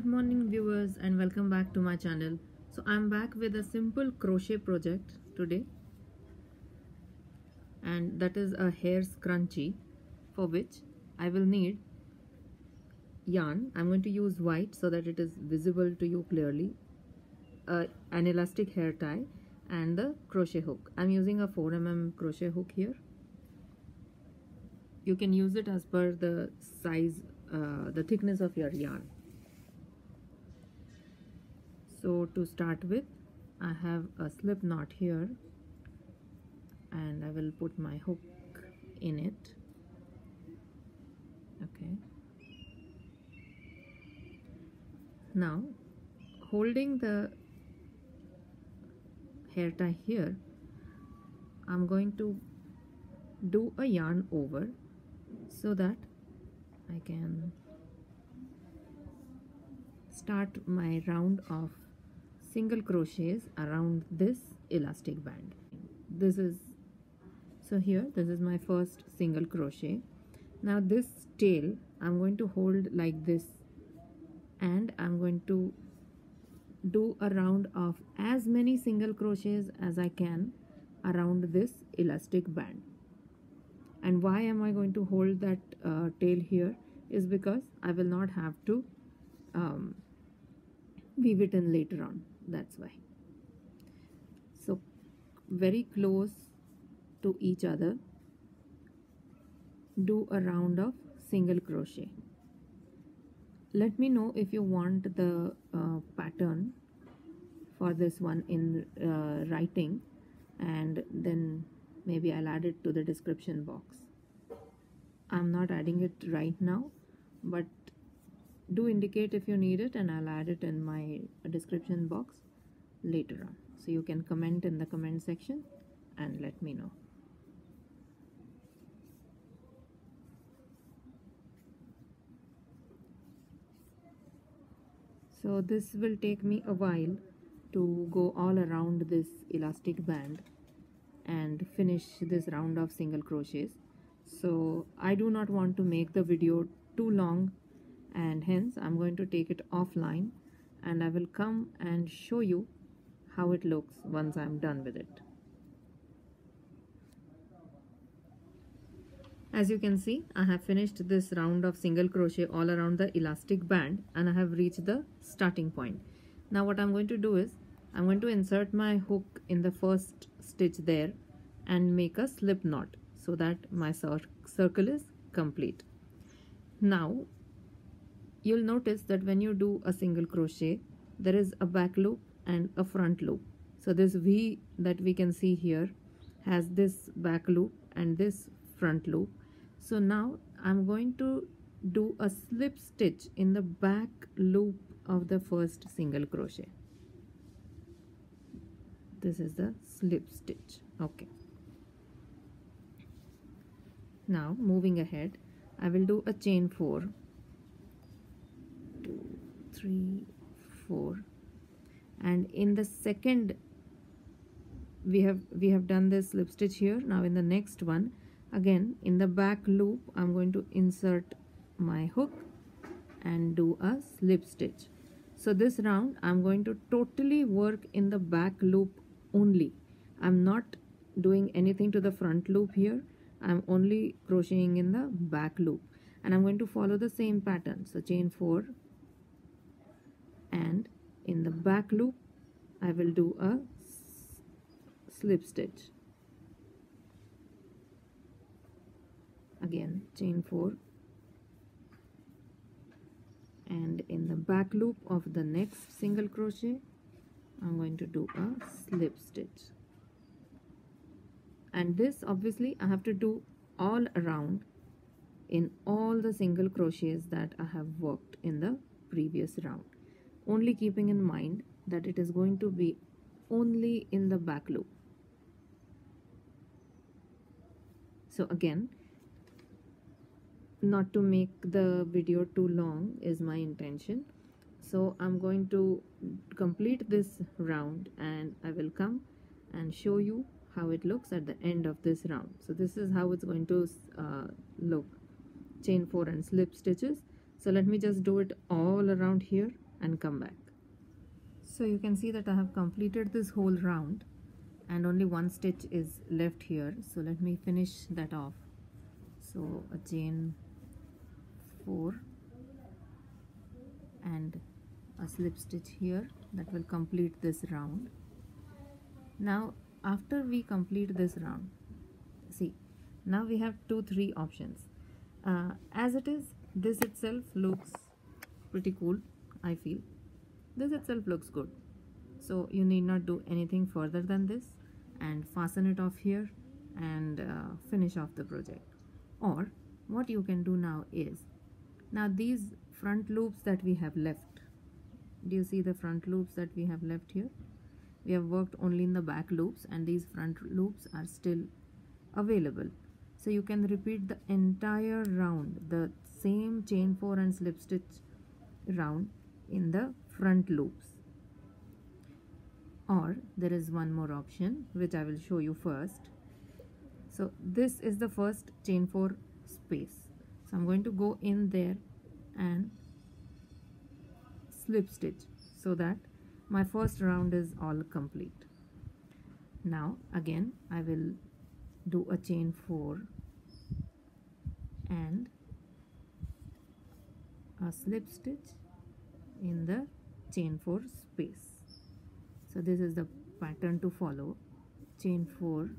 Good morning viewers and welcome back to my channel. So I'm back with a simple crochet project today, and that is a hair scrunchie, for which I will need yarn. I'm going to use white so that it is visible to you clearly, an elastic hair tie, and the crochet hook. I'm using a 4mm crochet hook here. You can use it as per the size, the thickness of your yarn. So to start with, I have a slip knot here and I will put my hook in it. Okay. Now, holding the hair tie here, I'm going to do a yarn over so that I can start my round of single crochets around this elastic band. This is my first single crochet. Now this tail I'm going to hold like this, and I'm going to do a round of as many single crochets as I can around this elastic band. And why am I going to hold that tail here is because I will not have to weave it in later on. That's why. So very close to each other, do a round of single crochet. Let me know if you want the pattern for this one in writing, and then maybe I'll add it to the description box. I'm not adding it right now, but do indicate if you need it and I'll add it in my description box later on. So you can comment in the comment section and let me know. So this will take me a while to go all around this elastic band and finish this round of single crochets. So I do not want to make the video too long, and hence I'm going to take it offline and I will come and show you how it looks once I'm done with it. As you can see, I have finished this round of single crochet all around the elastic band and I have reached the starting point. Now what I'm going to do is I'm going to insert my hook in the first stitch there and make a slip knot so that my circle is complete. Now you'll notice that when you do a single crochet, there is a back loop and a front loop. So this V that we can see here has this back loop and this front loop. So now I'm going to do a slip stitch in the back loop of the first single crochet. This is the slip stitch. Okay. Now moving ahead, I will do a chain 4, 2, 3, 4, and in the second we have done this slip stitch here. Now in the next one, again in the back loop, I'm going to insert my hook and do a slip stitch. So this round I'm going to totally work in the back loop only. I'm not doing anything to the front loop here. I'm only crocheting in the back loop, and I'm going to follow the same pattern. So chain 4, and in the back loop I will do a slip stitch. Again chain 4, and in the back loop of the next single crochet I'm going to do a slip stitch. And this obviously I have to do all around in all the single crochets that I have worked in the previous round, only keeping in mind that it is going to be only in the back loop. So again, not to make the video too long is my intention. So I'm going to complete this round and I will come and show you how it looks at the end of this round. So this is how it's going to look. Chain 4 and slip stitches. So let me just do it all around here and come back. So you can see that I have completed this whole round and only one stitch is left here. So let me finish that off. So a chain 4 and a slip stitch here, that will complete this round. Now after we complete this round, see, now we have 3 options. As it is, this itself looks pretty cool. I feel this itself looks good, so you need not do anything further than this and fasten it off here and finish off the project. Or what you can do now is, now these front loops that we have left, do you see the front loops that we have left here? We have worked only in the back loops and these front loops are still available. So you can repeat the entire round, the same chain 4 and slip stitch round in the front loops. Or there is one more option which I will show you first. So this is the first chain 4 space, so I'm going to go in there and slip stitch so that my first round is all complete. Now again I will do a chain 4 and a slip stitch in the chain 4 space. So this is the pattern to follow: chain 4,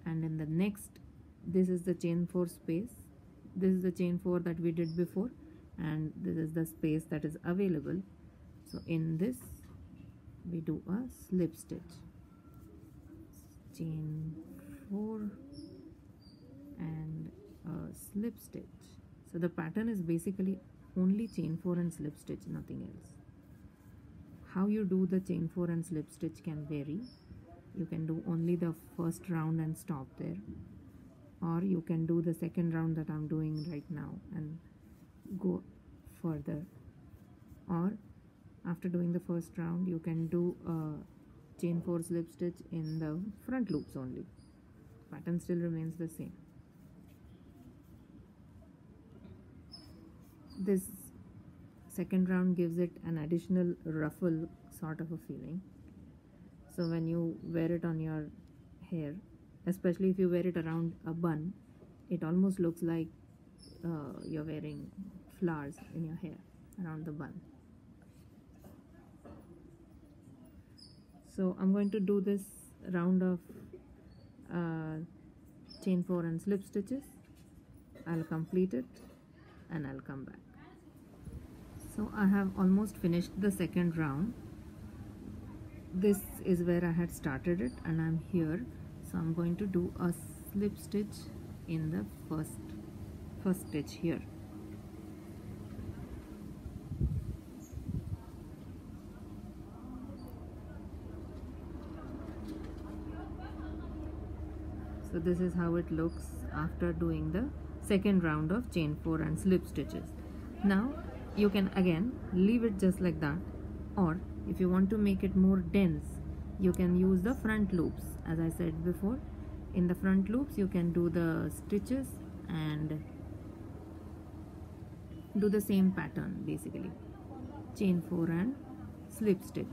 and in the next, this is the chain 4 space, this is the chain 4 that we did before, and this is the space that is available. So in this we do a slip stitch, chain 4 and a slip stitch. So the pattern is basically only chain 4 and slip stitch, nothing else. How you do the chain 4 and slip stitch can vary. You can do only the first round and stop there, or you can do the second round that I'm doing right now and go further, or after doing the first round you can do a chain 4 slip stitch in the front loops only. Pattern still remains the same. This second round gives it an additional ruffle sort of a feeling. So when you wear it on your hair, especially if you wear it around a bun, it almost looks like you're wearing flowers in your hair around the bun. So I'm going to do this round of chain 4 and slip stitches. I'll complete it and I'll come back. So I have almost finished the second round. This is where I had started it and I'm here. So I'm going to do a slip stitch in the first stitch here. So this is how it looks after doing the second round of chain 4 and slip stitches. Now you can again leave it just like that, or if you want to make it more dense, you can use the front loops. As I said before, in the front loops you can do the stitches and do the same pattern, basically chain 4 and slip stitch.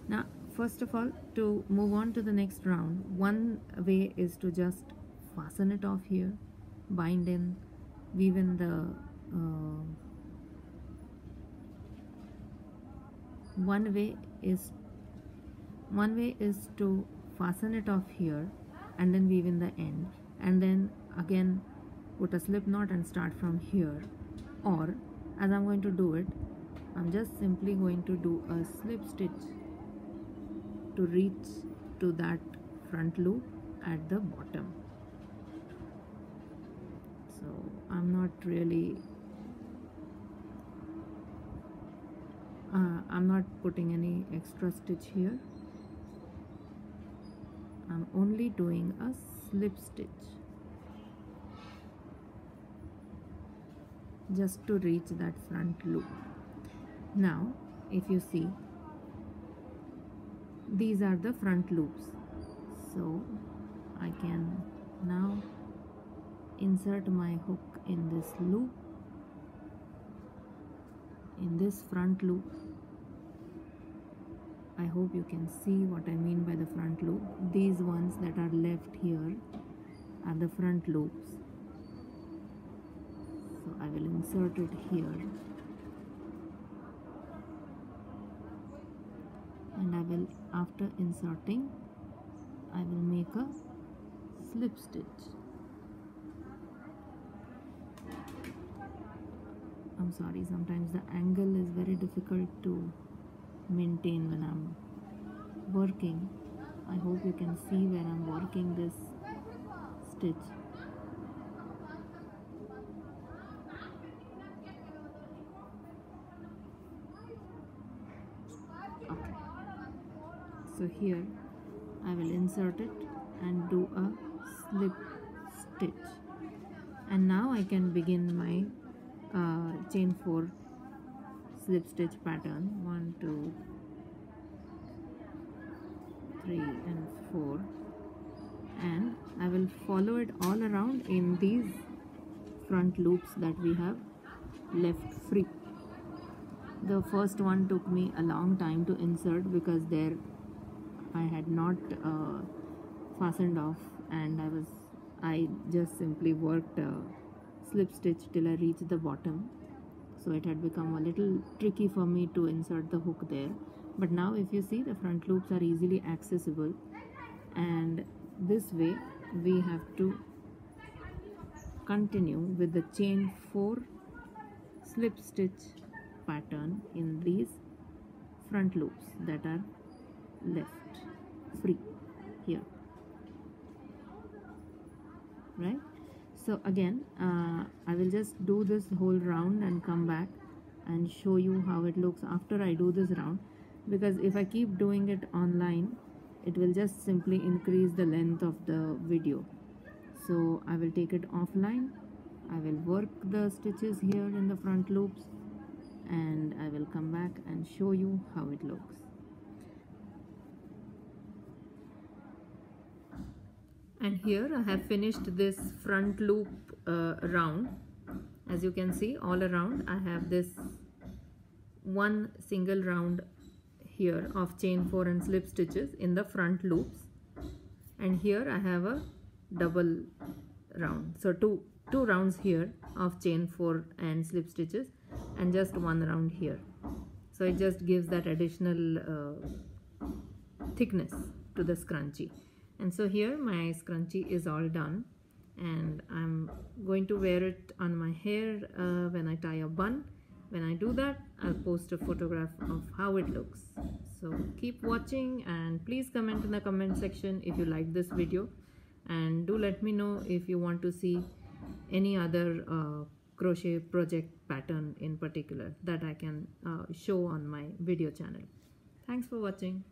Now first of all, to move on to the next round, one way is to just fasten it off here, bind in, weave in the one way is to fasten it off here and then weave in the end, and then again put a slip knot and start from here. Or as I'm going to do it, I'm just simply going to do a slip stitch to reach to that front loop at the bottom. So I'm not really I'm not putting any extra stitch here. I'm only doing a slip stitch just to reach that front loop. Now if you see, these are the front loops, so I can now insert my hook in this loop in this front loop. I hope you can see what I mean by the front loop. These ones that are left here are the front loops. So I will insert it here, and I will, after inserting, I will make a slip stitch. I'm sorry, sometimes the angle is very difficult to maintain when I'm working. I hope you can see where I'm working this stitch. Okay. So here I will insert it and do a slip stitch, and now I can begin my chain 4 slip stitch pattern. 1 2 3 and 4, and I will follow it all around in these front loops that we have left free. The first one took me a long time to insert because there I had not fastened off, and I just simply worked slip stitch till I reached the bottom, so it had become a little tricky for me to insert the hook there. But now if you see, the front loops are easily accessible, and this way we have to continue with the chain 4 slip stitch pattern in these front loops that are left free here, right? So again I will just do this whole round and come back and show you how it looks after I do this round, because if I keep doing it online, it will just simply increase the length of the video. So I will take it offline, I will work the stitches here in the front loops, and I will come back and show you how it looks. And here I have finished this front loop round. As you can see, all around I have this one single round here of chain 4 and slip stitches in the front loops, and here I have a double round. So two rounds here of chain 4 and slip stitches, and just one round here. So it just gives that additional thickness to the scrunchie. And so here my scrunchie is all done, and I'm going to wear it on my hair when I tie a bun. When I do that, I'll post a photograph of how it looks. So keep watching, and please comment in the comment section if you like this video, and do let me know if you want to see any other crochet project pattern in particular that I can show on my video channel. Thanks for watching.